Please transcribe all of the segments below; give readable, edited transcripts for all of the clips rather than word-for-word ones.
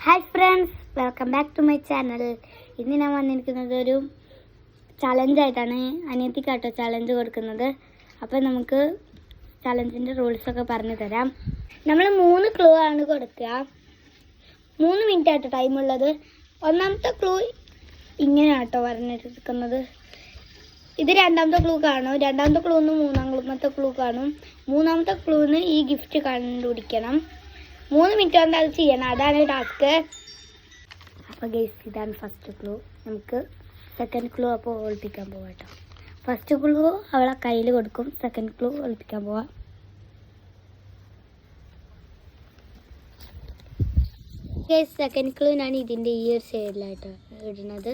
Hi friends, welcome back to my channel. ഇന്ന് ഞാൻ വന്നിരിക്കുന്നത് ഒരു ചലഞ്ചായിട്ടാണ്. അനിയത്തിക്കാട്ടോ ചലഞ്ച് കൊടുക്കുന്നത്. അപ്പോൾ നമുക്ക് ചലഞ്ചിൻ്റെ റൂൾസൊക്കെ പറഞ്ഞു തരാം. നമ്മൾ 3 ക്ലൂ ആണ് കൊടുക്കുക. 3 മിനിറ്റ് ആട്ടോ ടൈമുള്ളത്. ഒന്നാമത്തെ ക്ലൂ ഇങ്ങനെയാട്ടോ പറഞ്ഞിരിക്കുന്നത്. ഇത് രണ്ടാമത്തെ ക്ലൂ കാണും. രണ്ടാമത്തെ ക്ലൂന്ന് മൂന്നാമത്തെ ക്ലൂ കാണും. മൂന്നാമത്തെ ക്ലൂന്ന് ഈ ഗിഫ്റ്റ് കണ്ടുപിടിക്കണം. 3 മിനിറ്റ് കൊണ്ട് അത് ചെയ്യണം. അതാണ് ടാസ്ക്. അപ്പോൾ ഗൈസ്, ഇതാണ് ഫസ്റ്റ് ക്ലൂ. നമുക്ക് സെക്കൻഡ് ക്ലൂ അപ്പോൾ ഒളിപ്പിക്കാൻ പോവാം കേട്ടോ. ഫസ്റ്റ് ക്ലൂ അവളെ കയ്യിൽ കൊടുക്കും. സെക്കൻഡ് ക്ലൂ ഒളിപ്പിക്കാൻ പോവാം. ഗൈസ്, സെക്കൻഡ് ക്ലൂ ഞാൻ ഇതിൻ്റെ ഈ ഒരു സൈഡിലായിട്ടോ ഇടുന്നത്.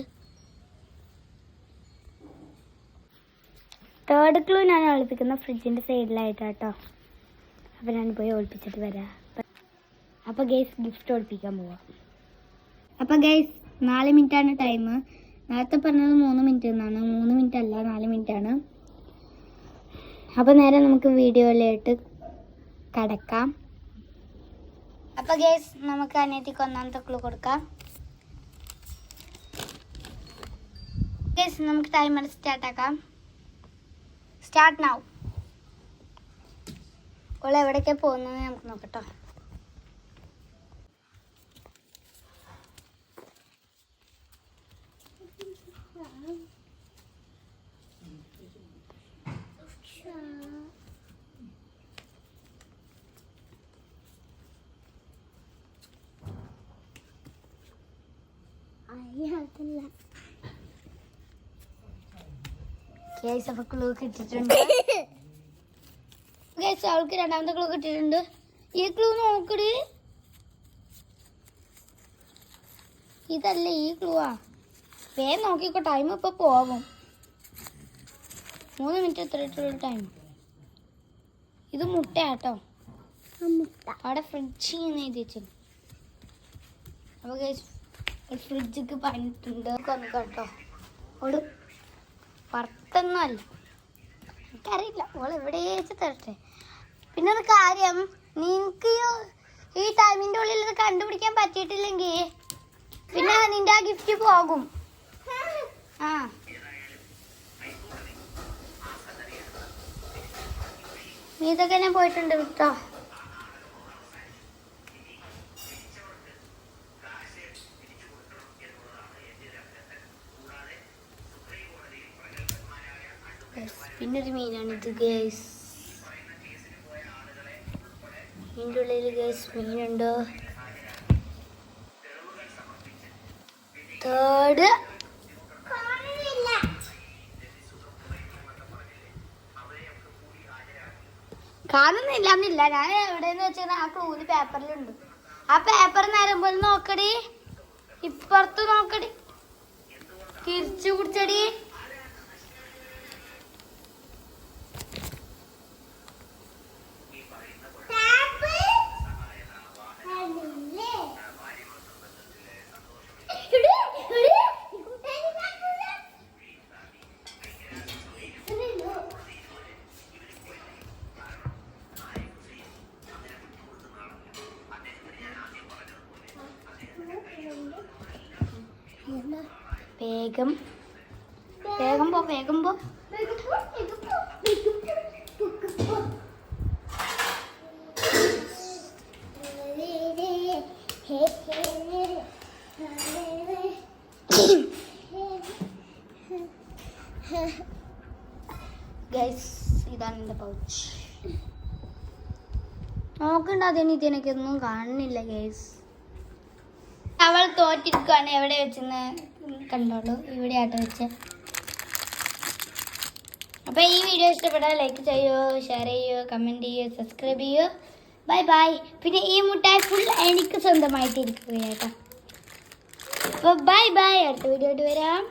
തേർഡ് ക്ലൂ ഞാൻ ഒളിപ്പിക്കുന്ന ഫ്രിഡ്ജിൻ്റെ സൈഡിലായിട്ടോ. അപ്പോൾ ഞാൻ പോയി ഒളിപ്പിച്ചിട്ട് വരാം. അപ്പോൾ ഗൈസ്, ഗിഫ്റ്റ് ഒളിപ്പിക്കാൻ പോവാം. അപ്പോൾ ഗൈസ്, 4 മിനിറ്റാണ് ടൈം. നേരത്തെ പറഞ്ഞത് 3 മിനിറ്റ് എന്നാണ്. 3 മിനിറ്റ് അല്ല, 4 മിനിറ്റാണ്. അപ്പോൾ നേരെ നമുക്ക് വീഡിയോയിലായിട്ട് കടക്കാം. അപ്പോൾ ഗൈസ്, നമുക്ക് അനിയത്തിക്ക് ഒന്നാമത്തെ ക്ലൂ കൊടുക്കാം. ഗൈസ്, നമുക്ക് ടൈമർ സ്റ്റാർട്ടാക്കാം. Start now. ഓൾ എവിടേക്കാ പോകുന്നത് നമുക്ക് നോക്കട്ടോ. അപ്പോൾ ക്ലൂ കിട്ടിയിട്ടുണ്ട്. അവൾക്ക് രണ്ടാമത്തെ ക്ലൂ കിട്ടിയിട്ടുണ്ട്. ഈ ക്ലൂ നോക്കടി. ഇതല്ലേ ഈ ക്ലൂവാ. വേഗം നോക്കിക്കോ, ടൈം ഇപ്പോൾ പോകും. 3 മിനിറ്റ് എത്രയായിട്ടുള്ള ടൈം. ഇത് മുട്ടയാട്ടോ. അവിടെ ഫ്രിഡ്ജ് എഴുതി വെച്ചു. അപ്പോൾ ഫ്രിഡ്ജൊക്കെ പറഞ്ഞിട്ടുണ്ട്. ഒന്ന് കേട്ടോ. ഓട് പുറത്തൊന്നുമല്ല, എനിക്കറിയില്ല. ഓൾ എവിടെ വെച്ച് തരട്ടെ. പിന്നെ ഒരു കാര്യം, നിനക്ക് ഈ ടൈമിൻ്റെ ഉള്ളിൽ ഇത് കണ്ടുപിടിക്കാൻ പറ്റിയിട്ടില്ലെങ്കിൽ പിന്നെ നിന്റെ ആ ഗിഫ്റ്റ് പോകും. ആ നീ ഇതൊക്കെ ഞാൻ പോയിട്ടുണ്ട് കേട്ടോ. പിന്നൊരു മീനാണിത് ഗൈസ്. ഇതിൻ്റെ ഉള്ളിൽ ഗൈസ് മീനുണ്ട്. തേർഡ് കാണുന്നില്ല. ഞാൻ എവിടെയെന്ന് വെച്ചാൽ ആ ക്ലൂല് പേപ്പറിലുണ്ട്. ആ പേപ്പർ നേരമ്പോൾ നോക്കടി. ഇപ്പുറത്ത് നോക്കടി. തിരിച്ചു കുടിച്ചടി. വേഗം പോ. ഗൈസ്, ഇതാണ് എൻ്റെ പൗച്ച്. നോക്കണ്ട, അതിനെനിക്ക് ഒന്നും കാണുന്നില്ല ഗൈസ്. അവൾ തോറ്റിരിക്കുകയാണ്. എവിടെ വെച്ചെന്ന് കണ്ടോളൂ. ഇവിടെ ആട്ടോ വെച്ച്. അപ്പോൾ ഈ വീഡിയോ ഇഷ്ടപ്പെട്ടാൽ ലൈക്ക് ചെയ്യുമോ, ഷെയർ ചെയ്യുമോ, കമൻറ്റ് ചെയ്യുമോ, സബ്സ്ക്രൈബ് ചെയ്യുമോ. Bye bye. പിന്നെ ഈ മുട്ടായി ഫുൾ എനിക്ക് സ്വന്തമായിട്ട് ഇരിക്കുകയാട്ടോ. അപ്പോൾ ബൈ ബൈ. അടുത്ത വീഡിയോ ആയിട്ട് വരാം.